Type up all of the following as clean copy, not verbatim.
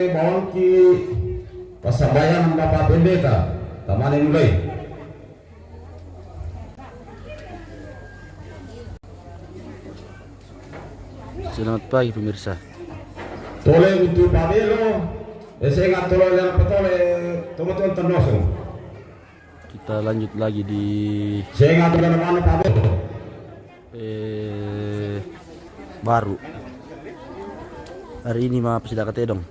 Mohon ki pasabayan ng Bapak Pendeta, tamanin mulai. Selamat pagi pemirsa. Tole untuk Pamelo, saya ingat tole yang petole, teman-teman ternosong. Kita lanjut lagi di Saya ingat tole mana Pamelo. Baru. Hari ini mah sudah ketedong.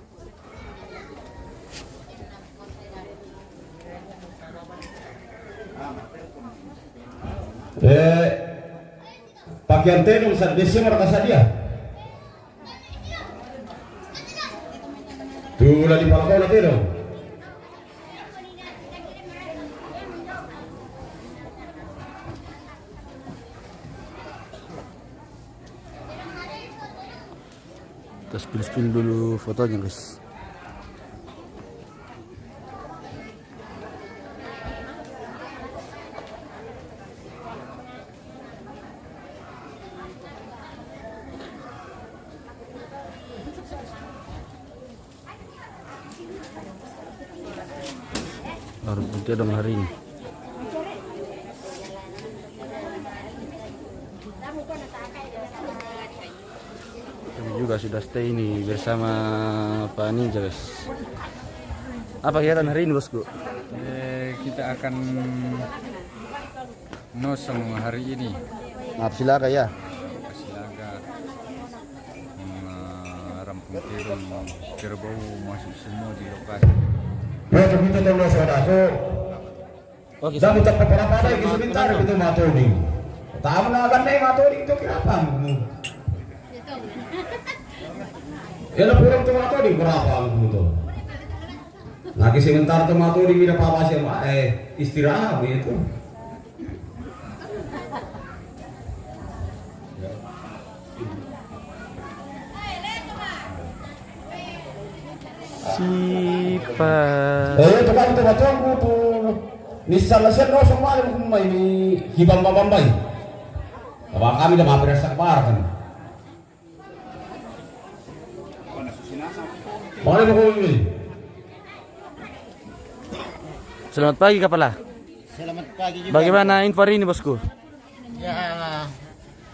Pakaian tenung saat Desember kasa dia. Tuh lah di palakau lah tenung. Kita spill dulu fotonya guys. Baru ketedong hari ini. Kami juga sudah stay ini bersama Pak Ninja guys. Apa kegiatan hari ini bosku? Kita akan nosong hari ini. Maaf silaga ya. Silaga rampung terung kerbau masuk semua di lokasi. Ya kita tengok saudara. Oke. Dah minta beberapa lagi sebentar itu maturi. Tahu nak akan naik maturi itu kenapa? Ya lah pulang tu maturi berapa gitu. Lagi sebentar tu maturi bila papa sih istirahat begitu. Sipa. Itu kan tu macam tu. Nisal sen no semua ada kumai ni hibam babambai. Apa kami dah mampir sakbar kan. Mana mau ini? Selamat pagi Kapala. Selamat pagi juga. Bagaimana info hari ini bosku? Ya,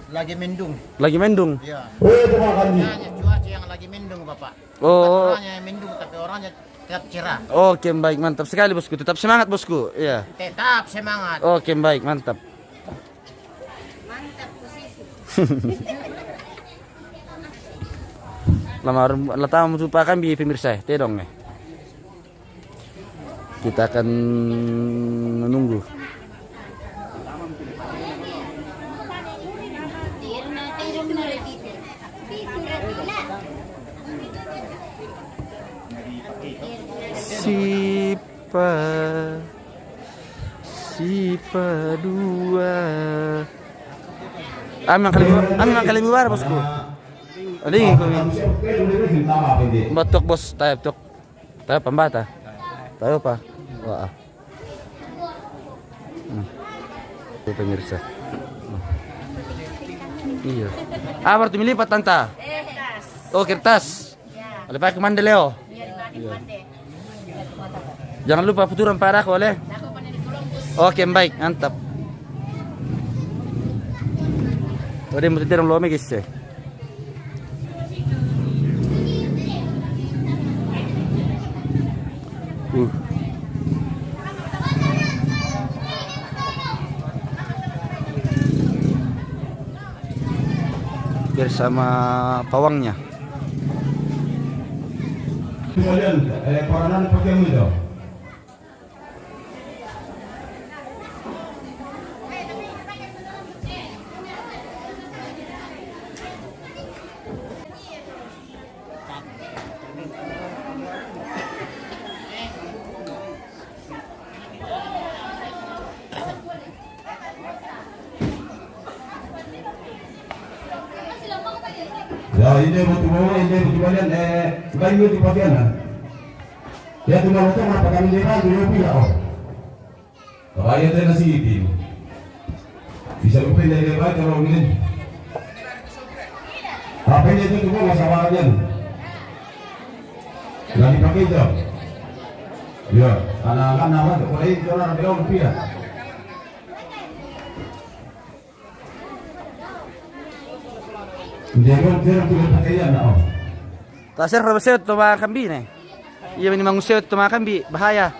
lagi mendung. Lagi mendung. Ya. Oh itu makan ni. Hanya cuaca yang lagi mendung, Bapak. Oh. Orangnya yang mendung tapi orangnya tetap cerah. Oke baik, mantap sekali bosku. Tetap semangat bosku. Iya. Tetap semangat. Oke baik, mantap. Mantap posisi. Lamar latang merupakan bi pemirsa tedong nih. Kita akan menunggu. Sipa dua. Amin kali luar bosku. Ada yang kami batok bos tayo pambata. Tayo pa. Wah. Itu pemirsa. Iya. Berarti milipat tanta. Kertas. Oh kertas. Ya, Oleh pakai mandeleo. biar dipakai mande. Jangan lupa puturan parah oleh. Aku pandai di Columbus. Oke baik, mantap. Udah mau tidur lome guys ya. Bersama pawangnya. Kemudian peranan pakai muda. Ya ini betul balian kayu di bagian lah. Ya tu malu tu apa kami lepas dulu pula oh. Kalau ayat saya nasi itu. Bisa lupa dari lepas kalau ini. Apa ini tu cuma masalahnya. Nggak dipakai itu. Ya, anak-anak nama tuh, kalau itu orang bilang rupiah. Dia tuh pakai ya, nak. Tasir rabaseot to mga kambi na. Iya ini manguseot to mga kambi, bahaya.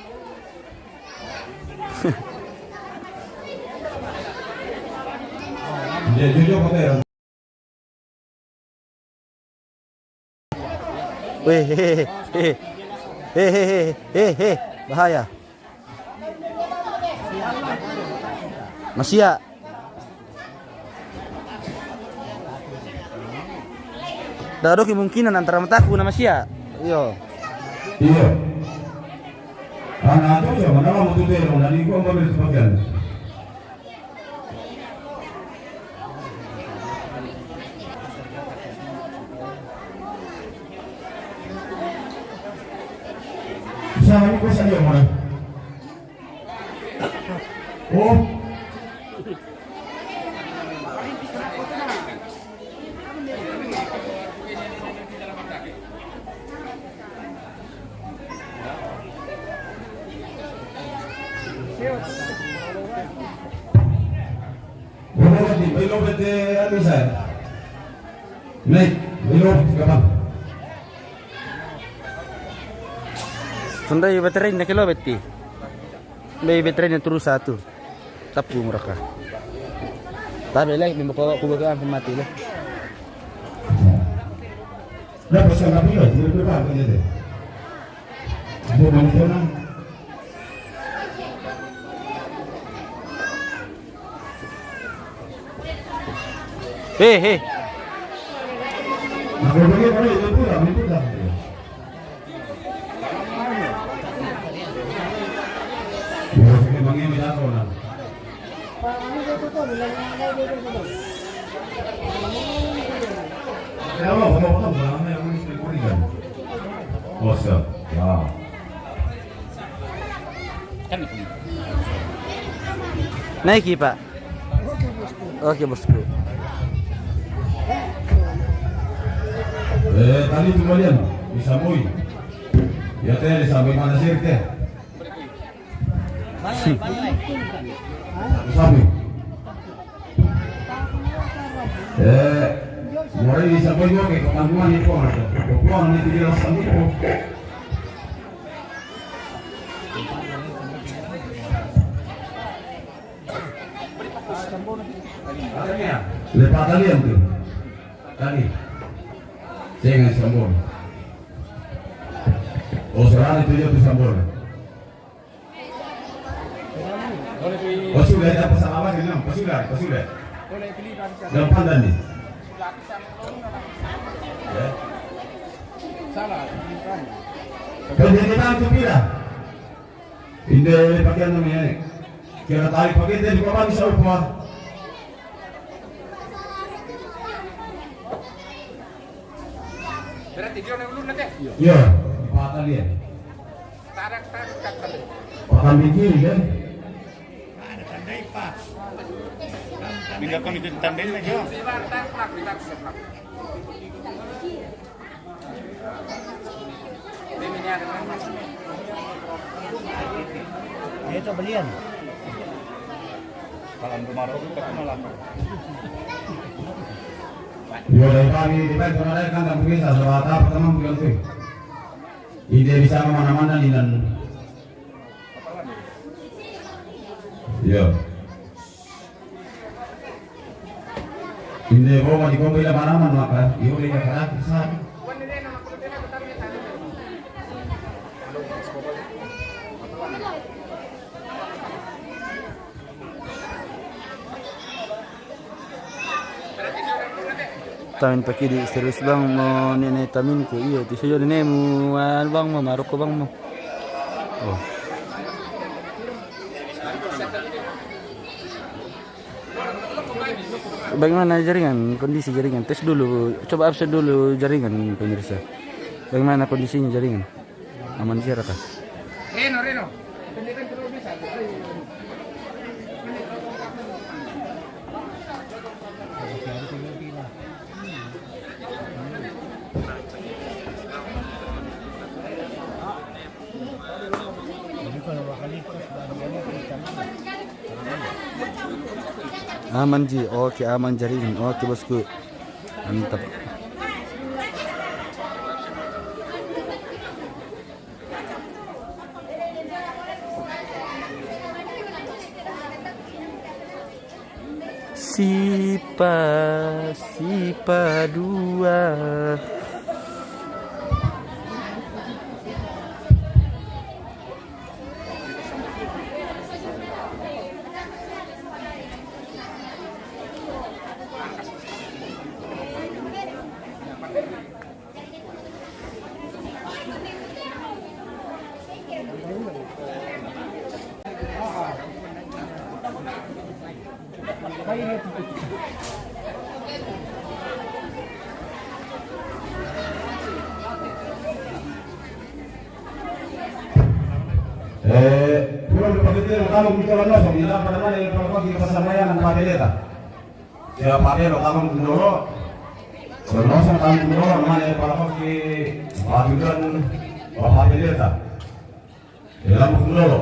Dia jujur pakai. Weh, hehehe, bahaya. Masya. Ada kemungkinan antara mataku na Masya. Iyo. Iya. Anak itu mana mau tuh dia, dari gua mau beli sebagian. Sama ini kuasa dia mana? Oh. Belum bete anu saya. Naik, belum kapan? Sunday veteran na kilobeti. May veteran na terus satu. Tapu mereka. Tapi lagi membawa kubagaan pemati lah. Dah pasal apa ya? Dia berapa kerja deh? Ada bantuan. Hei. Aku pergi mana itu pulang. Ya, kita bangun di atas orang. Kenapa? Kamu berapa yang mesti dikulikan? Oh, siap. Ya. Naiki Pak. Oke bosku. Tadi kembalian disambui. Ya teh disambui mana sih teh? Disambui. Mulai disambui juga ke kampungan itu ada. Kampungan itu dia sambui. Lepas kalian tuh. Tadi. Saya ngasih sambal. Oh sekarang itu dia sambal. Oh sudah ada pesan apa sih nam? Sudah. Dalam pandan nih. Salah. Kalau dia kita itu pira. Ini pakaian namanya. Kira tarik pakai dari bawah bisa upah. Berarti dia yang ulun nanti. Iya, patah dia. Tarak kata. Pakan bikin kan? Tidak kami ditandain lagi. Itu belian. Kalau kemarau itu malah. Yo dari pagi kita kemarin kan tak bisa serata pertama bulan tuh. Ide bisa kemana-mana nih dan. Yo. Ide bawa di kombil mana-mana maka. Yo dia kerap bisa. Tamin pakai di serius bang mau nenek tamin ko iyo ti sayo nenek mo bang mo marok ko bang mo. Oh. Bagaimana jaringan, kondisi jaringan? Tes dulu, coba absen dulu jaringan pemirsa. Bagaimana kondisinya jaringan? Aman siapa kah? Reno. Aman Ji, oke aman jaring, oke bosku, mantap. Sipa dua. Puro dipagitiro kamo kita lano so ila pada mana yang kalau kita pasamaya ng papeleta. Kaya papelo kamo dulu. Sono sa kamo dulu mana para ko ki patudan papeleta. Ila mo dulu.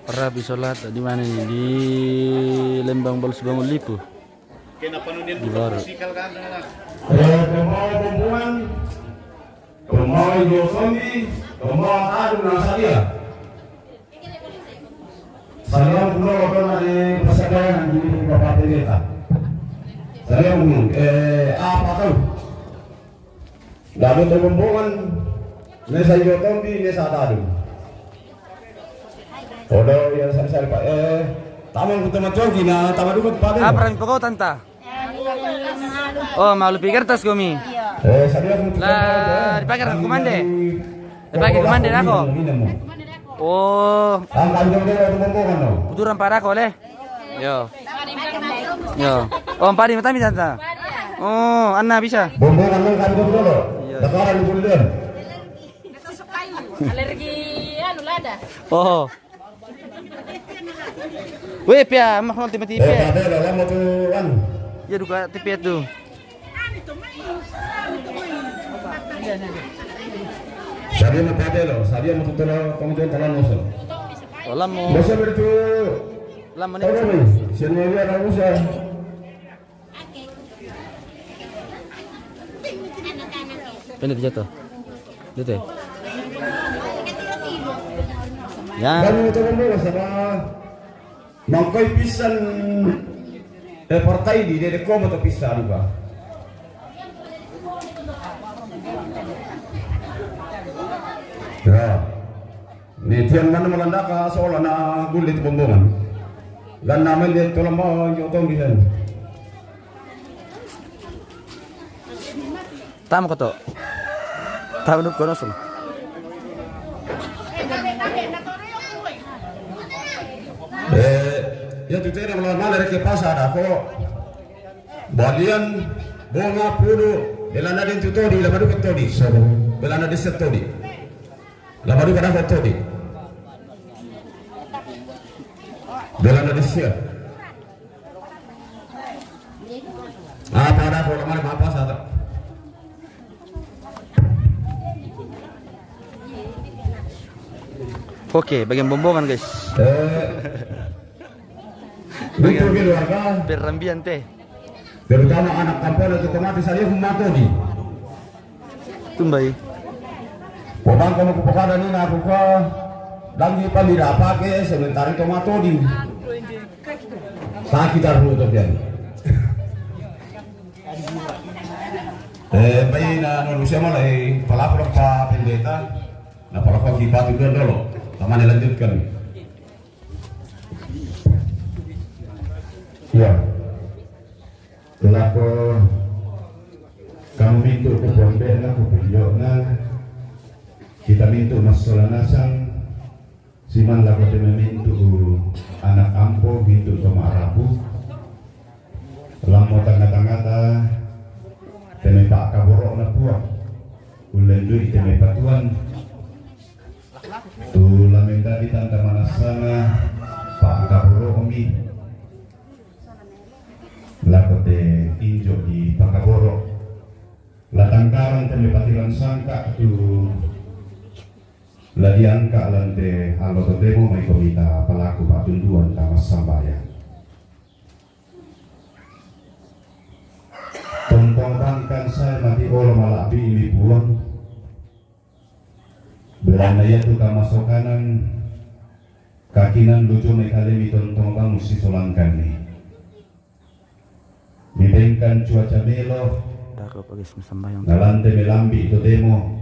Rabi sholat di mana nih? Di Lembang Balus Bangun Lipu. Di baru. Perempuan, pemain Yosondi, pemain Adu Nasaria. Saya pulau karena di persadaran di Bapak Pendeta. Saya apa tahu? Dapat perempuan, Nesa Yosondi, Nesa Adu. Odo yang saya Pak taman kita macogi na taman dulu pada. Apa yang pokok tanta? Oh, mau lebih kertas kami. Saya Lah, dipakai komande. Dipakai komande aku. Oh. Angkat dulu perempuan no. Buturan para aku leh. Yo. Yo. Oh, padi mata mi tanta. Oh, Anna bisa. Perempuan angkat dulu. Sekarang di bulan. Alergi anu lada. Oh. Weh, pia, mah nanti mati pia. Ada dalam tu anu. Ya duka tipe tu. Saya mau pakai lo, saya mau tutur kemudian talan musuh. Oh, lamu. Musuh bertu. Lamu ni. Tahu ni, sini dia ada musuh. Pendek jatuh. Gitu. Ya. Kami itu membawa sama mangkoi pisan partai di dede kau atau pisan juga. Ya, ni tiang mana melanda ke seolah na gulit bombongan. Dan nama dia tolong bawa jotong di sana. Tamu kau tamu nuk konosong. Ya tu tera malam ada ke pasar aku. Balian bunga pudu belana den tutodi labadu ketodi. Belana de setodi. Labadu kada ketodi. Belana de sia. Apa ada kalau mana apa sata. Oke, bagian bombongan guys. Untuk keluarga, Perambian teh. terutama anak kampung itu mati saya humatodi. Tumbai. Orang kamu kepekaan ini aku ke lagi palira pakai sementara itu matodi. Sakit arhu tu pian. Bayi na manusia mulai pelapor Pak Pendeta, na pelapor kita itu dulu. Taman lanjutkan. Ya. Kenapa kamu minta ke Bombay na ke Piyok na kita minta masalah nasang siman lah kau minta anak ampo minta sama Arabu lama tengah-tengah teme pak kaborok na puak ulen duit teme patuan tu lamen tadi tanda mana sana pak Pakaboro Omi lakote injo di Pakaboro latangkaran temi patiran sangka tu ladiangka lante aloto demo mai komita pelaku patunduan tamas sambayan tontong rangkan saya mati olo malabi ini buang belanda ya tu kamasokanan kakinan lucu mekalemi tontong bang musi solangkan nih mibengkan cuaca melo Dako pagis masambayang. nalante melambi itu demo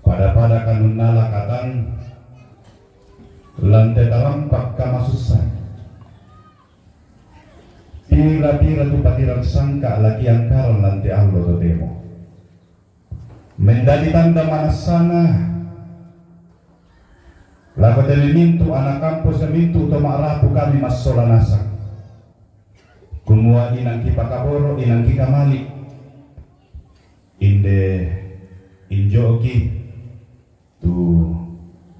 pada kanun nala katan lante tarampak kamasusan pira-pira tu patiran sangka lagi angkaran lante allo tu demo mendali tanda manasana laku tele mintu anak kampus mintu to marapu kami masola nasa kumua inang ki Pakaboro inang ki kamali inde injoki tu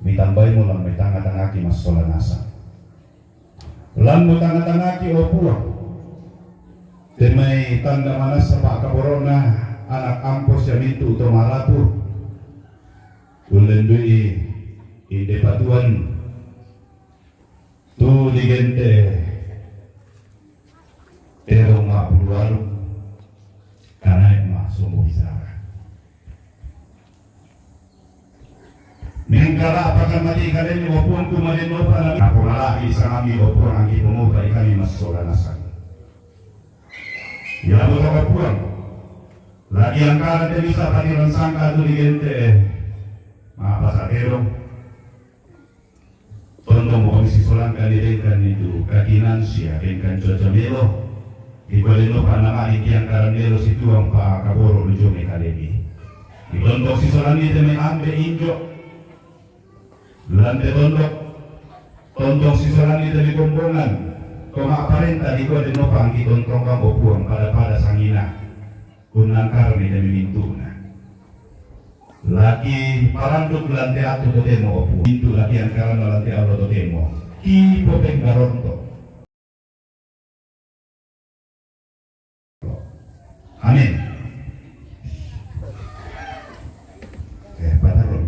mitambai mo lang may tanga-tangaki masola nasa lan mo tanga-tangaki opua te may tanda manas sa Pakaboro na anak kampus yang itu to marapu ulendui ide patuan tu digente pero mapulualu karena sumbu bisara mengkala apakah mati kalian wapun kumalin mo para ako lalaki sa kami wapun ang ipumupa kami masola nasan ya mo kapuan lagi angkaran dia bisa patiran sangka tu digente mga pasakero tontong mo kami sisolangkan didengkan itu kakinan siya dengkan cuaca melo ibalino pa naman iki angkaran melo situ ang Pakaboro lujo may kalemi itontok sisolan dito may ambe injo lante tontong sisolan dito may kumbungan kung aparenta di ko din mo pa ang itontong kang upuang pada sangina kunang karne dan mintu na laki paranduk lante atu to demo opu mintu laki ang karan lante alo to demo ki popeng garonto amin pataron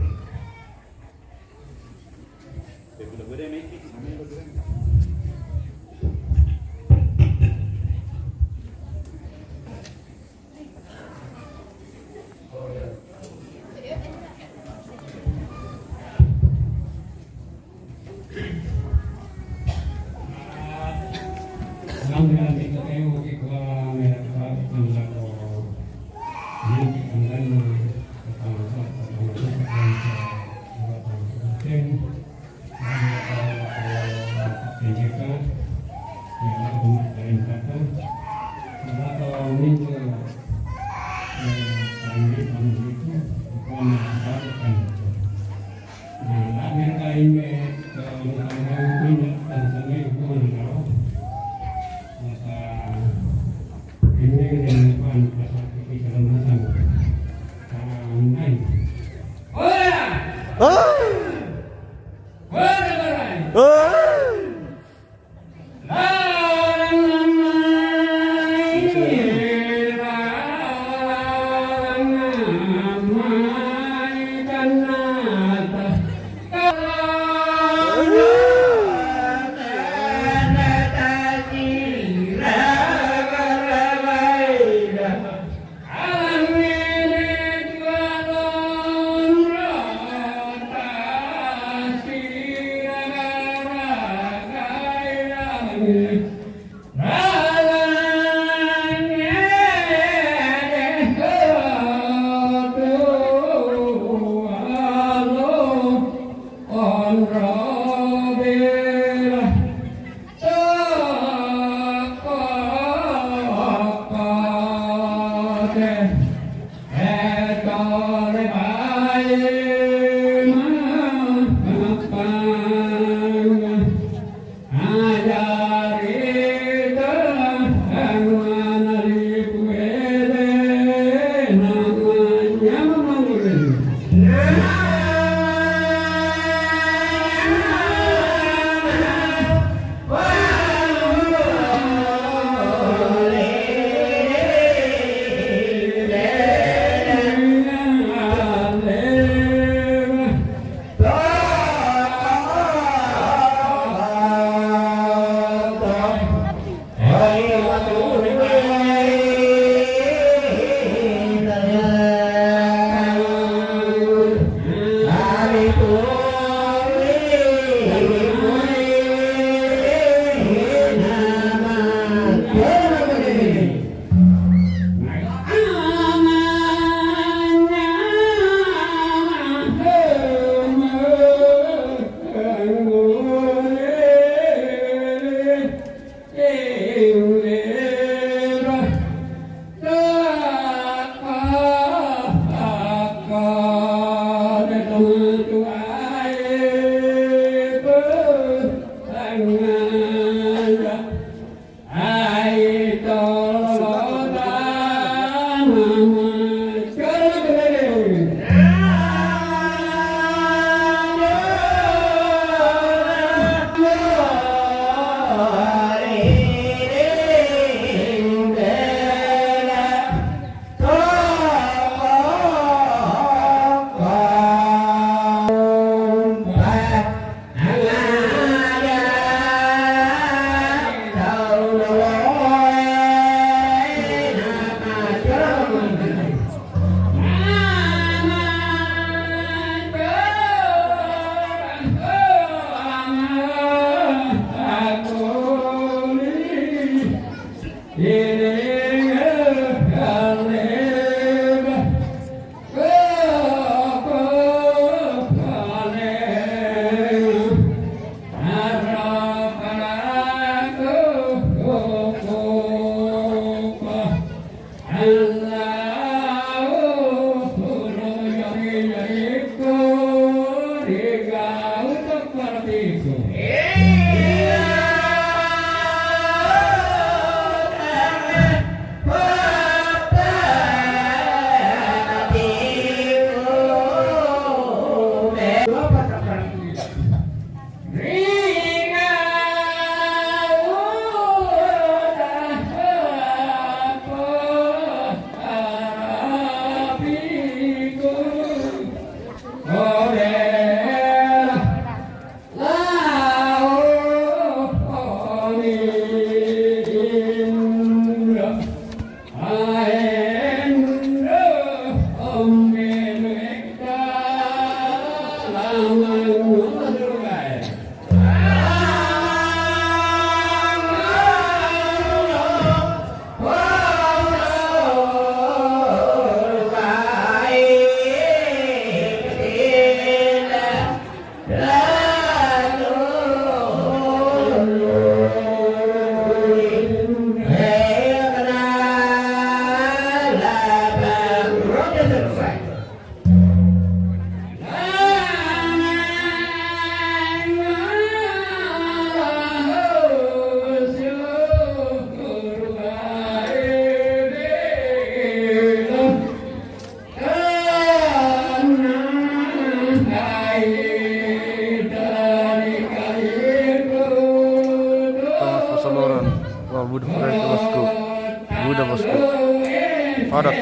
Kodok.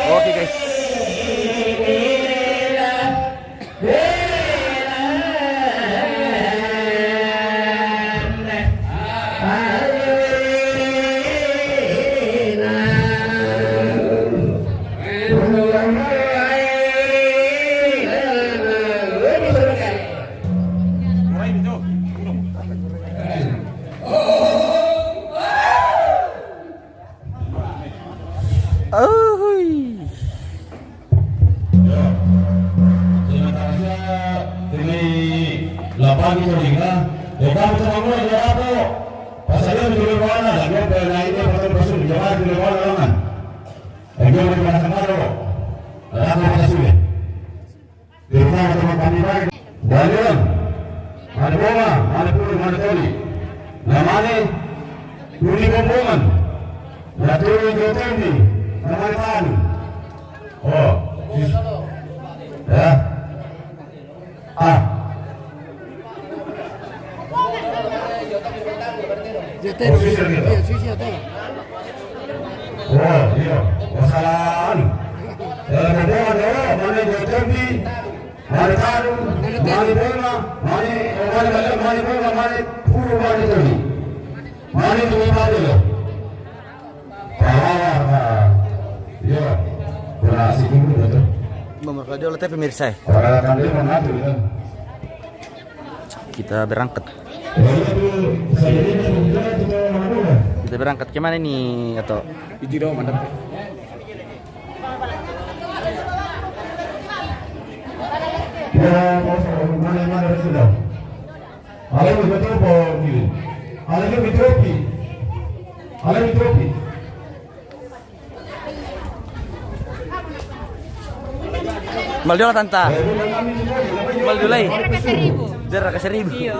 Oke guys. Lapan itu hingga kami terlalu ada apa? Pasalnya menjual mana? Dan dia pernah ini betul-betul menjual di luar ruangan. Dan dia berada di mana? Ada apa sulit? Di rumah teman kami lagi. Dalian, ada bola, ada puluh, ada toli. Namanya Tuli Bombongan. Ya Tuli Jotendi, namanya Tani. Oh, ya. Oh iya, kesalahan. Mana Jotendi, mana Tanu, mana Bola, mana Bola, mana Puru, mana Toli, mana Tuli Madelo. Iya, berhasil dulu betul. Memerkati oleh pemirsa. Orang dia mengatur itu. Kita berangkat. Kita berangkat kemana nih atau? Ijiro mantap. Ya, mana sudah. Alam betul boleh. Alam betul. Alam betul. Maldiola tanta. Maldulai. Daerah ke 1000. Daerah ke 1000. Iya.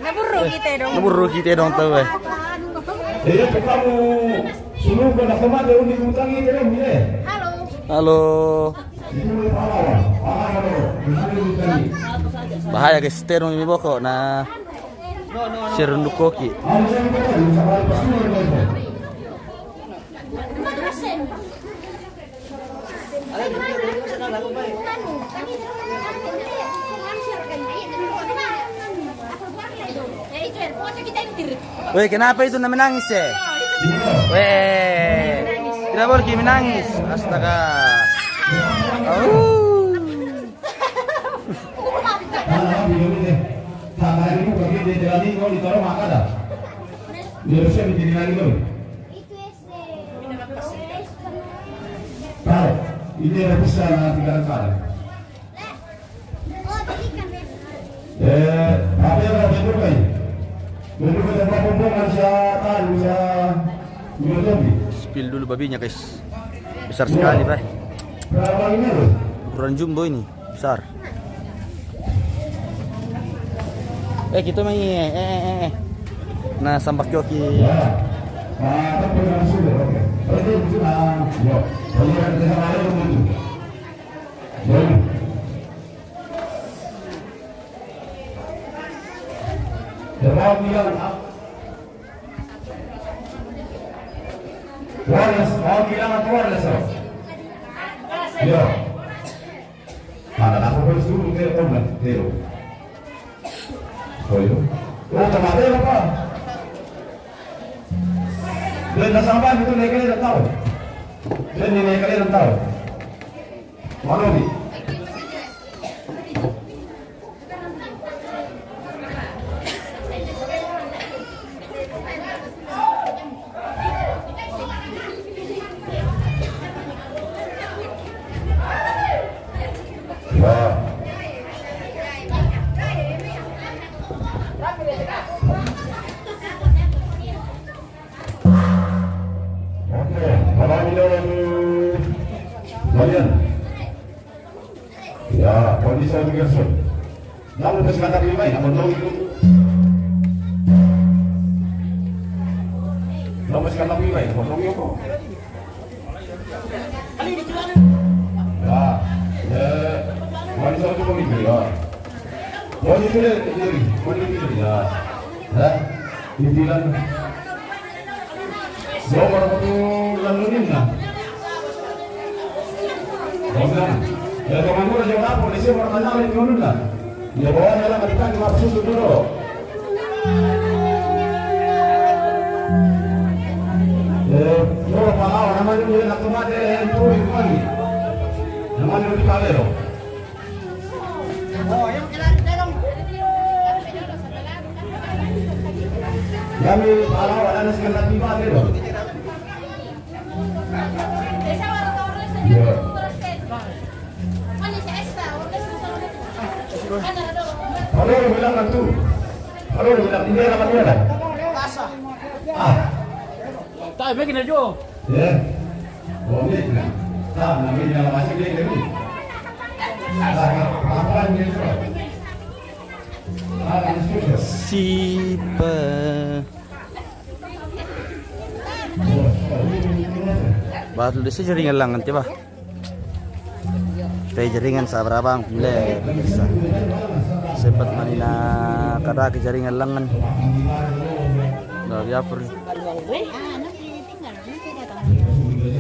Naburu kita dong. Naburu kita dong tuh. Kamu suruh ke nak kemana undi utang ini dong ni. Halo. Bahaya guys, terong ini boko na. Serunduk koki. Weh, kenapa itu nak menangis ya? Weh, tidak boleh kita menangis. Astaga. Ini bisa tiga kali. Apa yang ada bentuk ini? Bentuk berapa pembungan siapa? Bisa lebih. Spill dulu babinya guys. Besar sekali, Pak. Berapa ini loh? Ukuran jumbo ini, besar. Kita main nah sampak joki. Tapi sudah oke. Itu sudah. Yo. Kalau ada yang lain muncul. Mau bilang apa? Mau bilang apa warna Yo. Mana aku harus dulu ke teman, Teo. Oh yo. Oh, teman apa? Dan nasabah itu naik kali dah tahu. Dan ini naik kali dah tahu. Mana ni? Ya, kondisi itu biasa. Namun kesempatan lebih baik, namun itu. Lepas kan lagi baik, potong yo kok. Ya, wali satu pemimpin ya. Wali itu ya. Dibilang nomor satu lalunin lah. Ya teman gue jawab polisi mau tanya lagi dulu lah. Ya bawa dalam kita maksud dulu. Yo palau namanya dia nak kemana itu lagi. Namanya di Kalero. Oh, yang jalan dorong. Kami palau ada sekitar 5 deh loh. Ya. Kalau lu bilang kan tuh, kalau lu bilang ini apa dia dah? Tahu begini aja. Ya, boleh kan? Nah, namanya masih dia ni. Apa ni tu? Ini Sipa. Batul desa jaringan lang nanti bah. Kita jaringan sa berapa boleh bisa. Sempat manina kada ke jaringan langan. Dah diapur.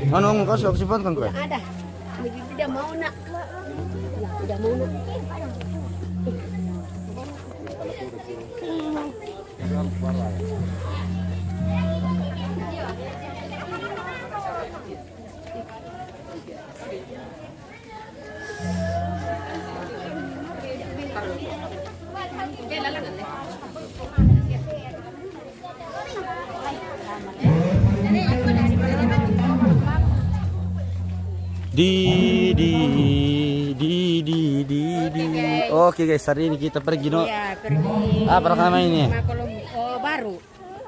Ano kau sok sifat kan kau? Ada. Tidak mau nak. Tidak mau nak. Oke guys, hari ini kita pergi no. Ya, pergi. Apa namanya ini? Oh, baru.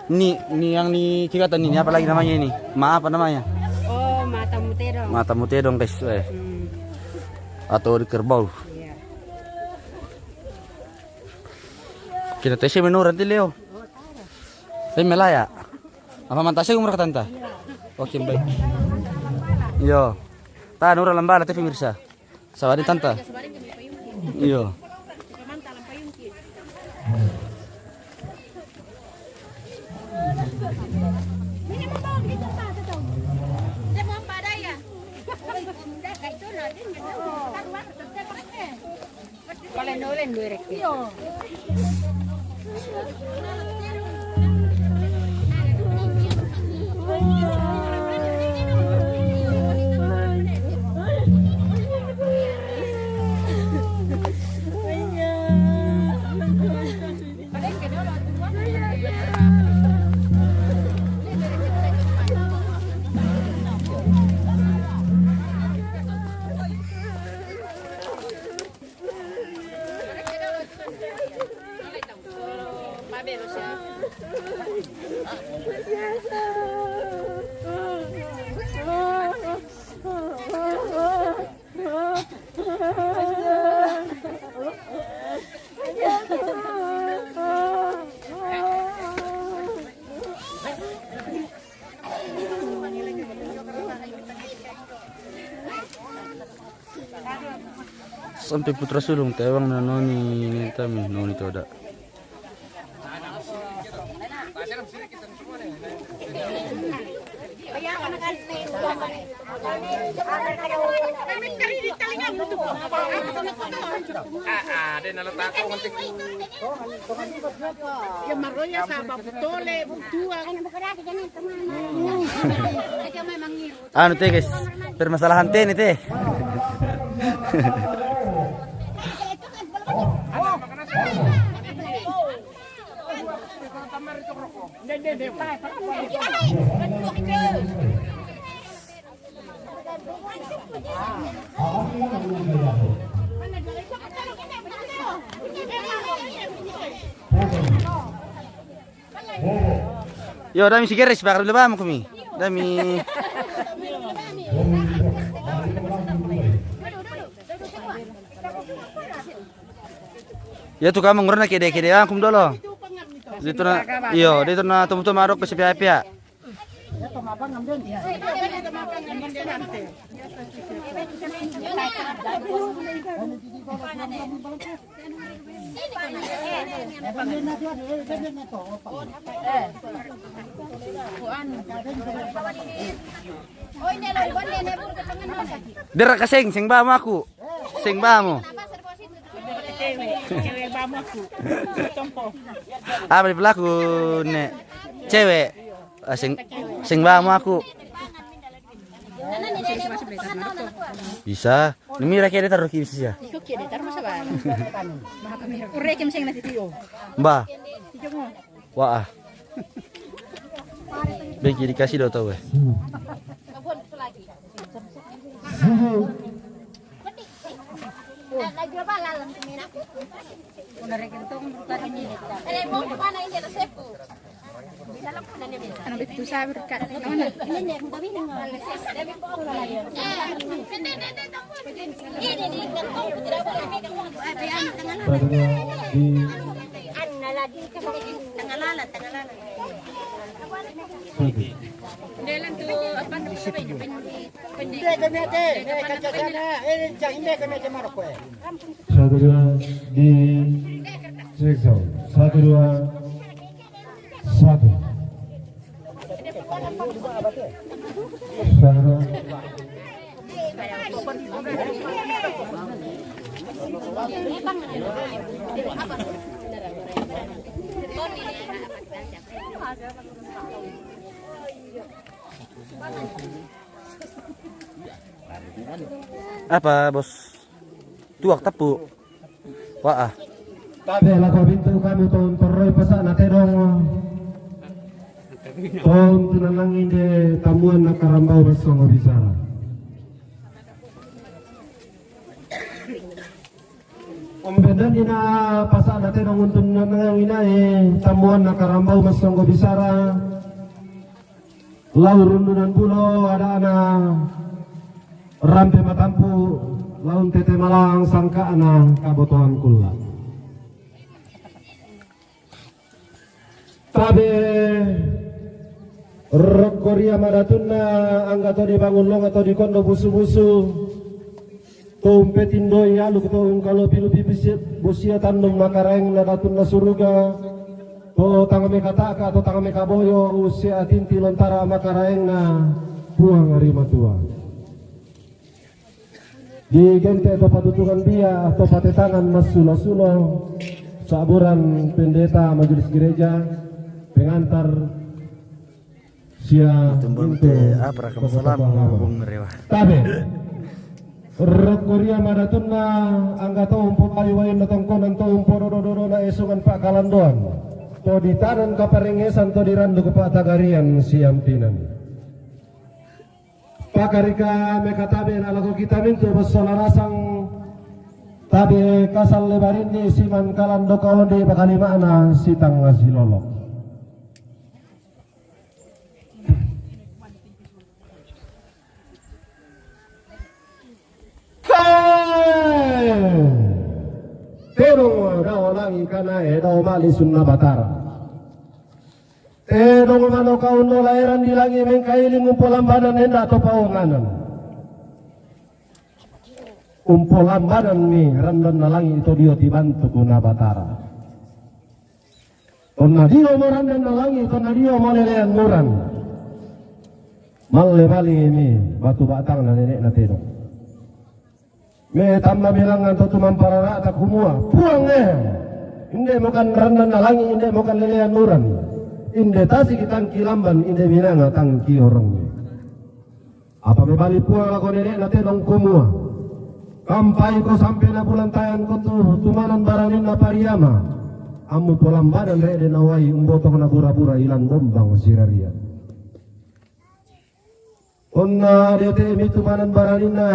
Ini yang di Cikatan ini apa lagi namanya ini? Apa namanya? Oh, mata mutedong. Mata mutedong guys, atau di kerbau. Iya. Kita tes menurut nanti Leo. Melaya. Apa mantasnya umur tanta? Oke baik. Yo. Ta nura lambala tapi mirsa. Sawadi tanta. Yo. Kalau nolen direct. Sampai putra sulung tewang na noni ni kami noni to da. Anu teh guys, permasalahan teh ini teh. Yo, dami si Geris, bakal lebam kami. Dami. Ya tuh kamu ngurna kede-kede angkum dulu. Dito na, iyo, dito na tumuto marok ko sa pihak-pihak. Dera kasing sing ba mo ako. Sing ba mo. Cewek bamu aku. Tompo. Apa di pelaku nek cewek sing ba mo ako. Bisa. Nimira kaya taruh kibis ya. Ikaw kaya taruh masa ba? Ure kim sing nasi tiyo. Mbah. Wah. Bagi dikasih do tau we. Ano itu sabar kan? Sadurua di Sekso 121. Sadurua. Apa bos? Tuak tapu. Wah. Tabe lagu bintu kami tuh toroi pesan nate dong. Tom tunanangin de tamuan nakarambau bersama bicara. Ombedan ina pasan nate dong untuk tunanangin tamuan nakarambau bersama bicara. Lau rundunan pulau ada anak rampe matampu laun tete malang sangka anak kabotohan kula. Tabe Korea madatuna angga to dibangun long atau di kondo busu-busu tumpetin doi alu ketong kalau pilu busia tandung makareng nadatuna suruga to tangame kataka atau tangame kaboyo usia tinti lontara makareng na buang harima tua di gente atau patutungan biya atau patetangan masulo-sulo saburan pendeta majelis gereja pengantar sia Tumbang apa salam bung rewa. tabe Korea madatuna angga to umpo ayu wayan datang konan to umpo dodo na esungan pak kalandoan to ditanan kaparengesan to dirandu ke pak tagarian siampinan pakarika mekatabe na lagu kita mintu besola rasang tabe kasal lebarin di siman kalando kaonde pakalima ana sitang ngasilolok. Terong dawalangi kana edo mali sunna batara. Terong mano kauno lahiran di langi mengkailing umpolambanan henda atau paunganan. Umpolambanan mi randan nalangi itu dia dibantu guna batara. Tonna dio mo randan nalangi tonna dio mo lelean muran. Malle bali mi batu batang na nenek na terong. Me tamma bilangan to tumampara tak humua puang inde mokan randan nalangi inde mokan lelean nuran inde tasi kitang kilamban inde binanga tangki orang apa me bali puang ako nenek nate dong kumua kampai ko sampai na bulan tayan ko tumanan baranin na pariyama amu polambadan re de nawai umbotong na bura-bura ilan bombang siraria onna dete mi tumanan baranin na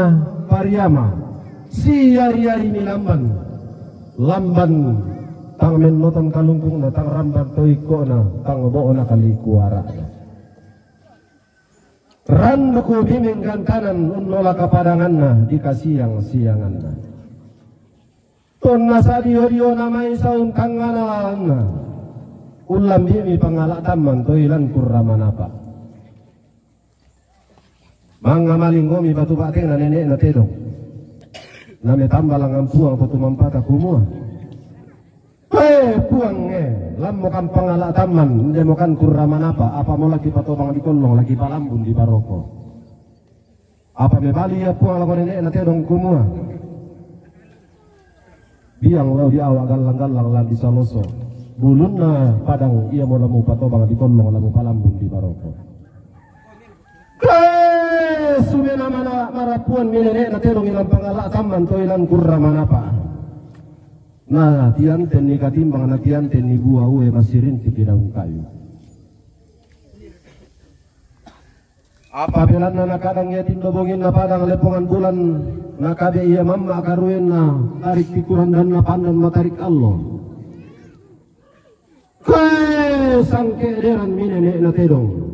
pariyama si yari-yari ni lamban tang menotong kalungkung na tang ramban toiko na tang boo na kalikuara rando ko bimingkan kanan unlola kapadangan na di kasiyang-siyangan na ton nasa dio-dio na may saun kanganan na ulam bimi pangalataman toilan kurramanapa Mga malingomi batu bateng na nenek na tedong. Nami tambalang ang puang to tumampata kumua. Puang lam mo kan pangala taman, hindi mo kan kuraman apa mo lagi patobang di kolong, lagi palambun di baroko. Apa me bali ya puang lawan nenek na tedong kumua. Biang lau di awak galang-galang lan di saloso. Bulun na padang ia mo lamu patobang di kolong, lamu palambun di baroko. Sumena mana marapuan minere na terong ilang pangala taman to ilang kurraman apa. Nah, tian ten ni katimbang na tian ten ni buah uwe masirin ti daun kayu. Apabila na nakadang ya tindobongin na padang lepongan bulan nakabe iya mamma karuin na tarik tikuran dan na pandan matarik Allah. Sangke deran minene na terong.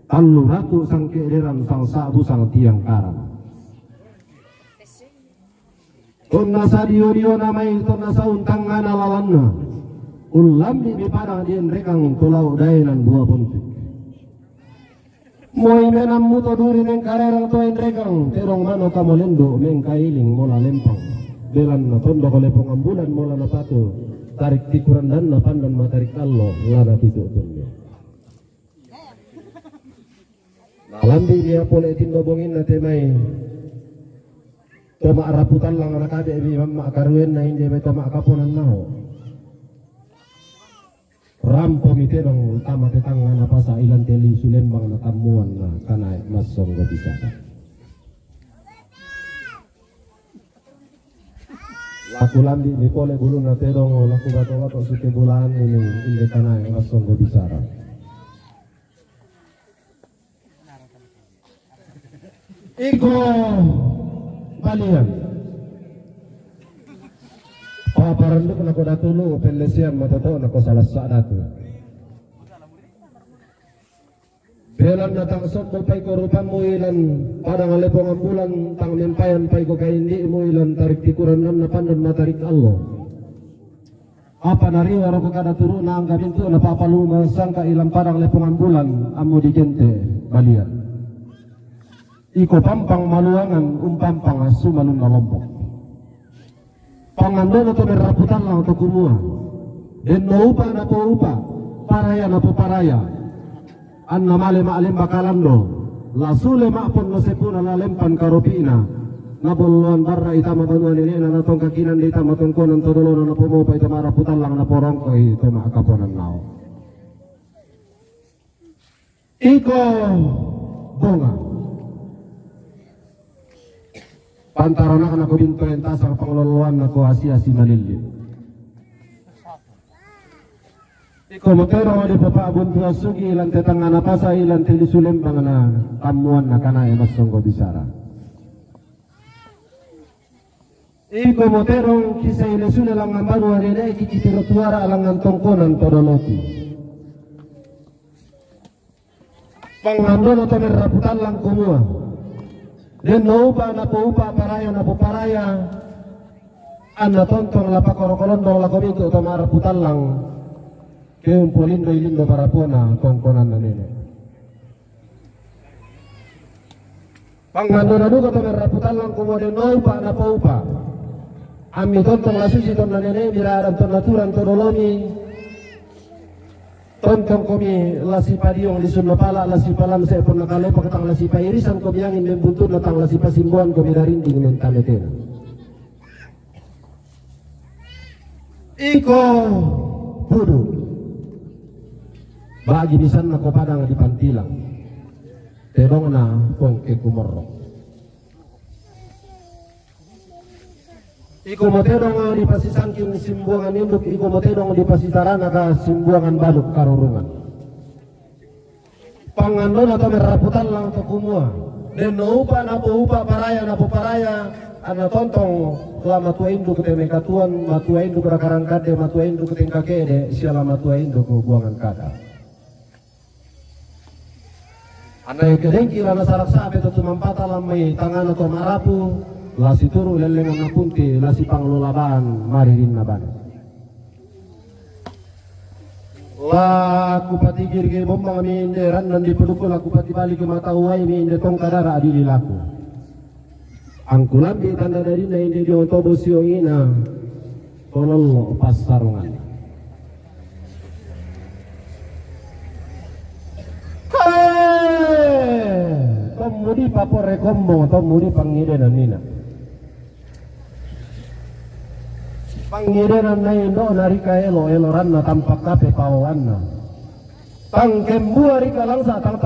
Allu ratu sang keederan sang sabu sang tiang karang. Tonna sadio dio namai tonna sauntang ngana lalanna. Ulam di padang dien rekang tulau dainan dua buntik. Moi menam muto duri neng karerang toen rekang terong mano kamolendo meng kailing mola lempang. Belan na tondo kole pengambulan mola na patu tarik tikuran dan na pandan matarik Allah lana titu tunnya. Lambi dia pole tindobongin na temai toma raputan lang anak abe bi mamma karuen na hindi may toma kaponan nao rampo mite dong tama tetang na pasa ilan teli sulembang na tamuan na kanay masong go bisa laku lambi ni pole bulu na tedong laku bato-bato suke bulan ini inde kanay masong go bisa. Iko balian. Paparanduk na ko datulo pelesian matoto na ko salasa datu. Belan na tang sokol pay ko rupan mo ilan padang alepong ang bulan tang mempayan pay ko kay hindi mo ilan tarik tikuran na pandan matarik Allah. Apa nariwa ko kada turu na ang gabinto na papaluma sangka ilang padang alepong ang bulan amo di gente balian. Iko pampang maluangan umpampang sumalun na lombok. Pangandono to meraputan lang to kumua. Den no upa na po upa, paraya na po paraya. An namale maalim bakalando, lasule maapon no sepuna lalempan karopina. Nabuluan barra itama banuan ini na natong kakinan di itama tungkonan to dolo na po mo pa itama raputan lang na porong ko ito maakaponan nao. Iko bunga. Pantaran akan aku bintu entas ang pangluluan na ko asi-asi malilit. Iko motero di papaabon tuwa sugi ilan tetang anapasa ilan tilisulim bang na tamuan na kana emasong ko bisara. Iko motero kisa ilisuna lang ang banuan nila ikikitiro tuwara alang ang tongkonan todoloti. Pangandon o raputan lang kumua. Den no upa na po upa paraya na po paraya an na tontong lapak korokolondong lakomito to maraputan lang kayong pulindo ilindo para po na tongkonan na nene pangmando na duka to maraputan lang kumo den no upa na po upa ami tontong lasusi to na nene biraran to naturan to dolomi tontong komi lasipa diong lisun napala lasipa lam sa ipon nakale pakatang lasipa irisan komi angin membuntun natang lasipa simbuan komi darinding mentaleten iko budu bagi bisan na ko padang di pantilang tedong na pongke kumorok iko motedong di pasisangking simbuangan induk iko motedong di pasitarana ka simbuangan baluk karurungan pangandon atau meraputan lang to kumua den no upa na po upa paraya na po paraya ana tontong kula matua induk te mekatuan matua induk rakarang kade matua induk te kakede siala matua induk buangan kada ana kedengki lana sarak sabe to tumampata lamai tangan to marapu lasi turu lelengan napunti lasi panglulaban maririn naban Laku patigir ke bombang mi inde randan di pedukul aku pati balik ke mata uai mi inde tong kadara adili laku. Angkulan di tanda dari na inde di otobo siongina. Tolong pasarungan. Tomudi papore kombo, tomudi pangidenan nina. Pangidenan na indo narika elo ranna tampak kape pawanna. Tangkembu arika langsa tang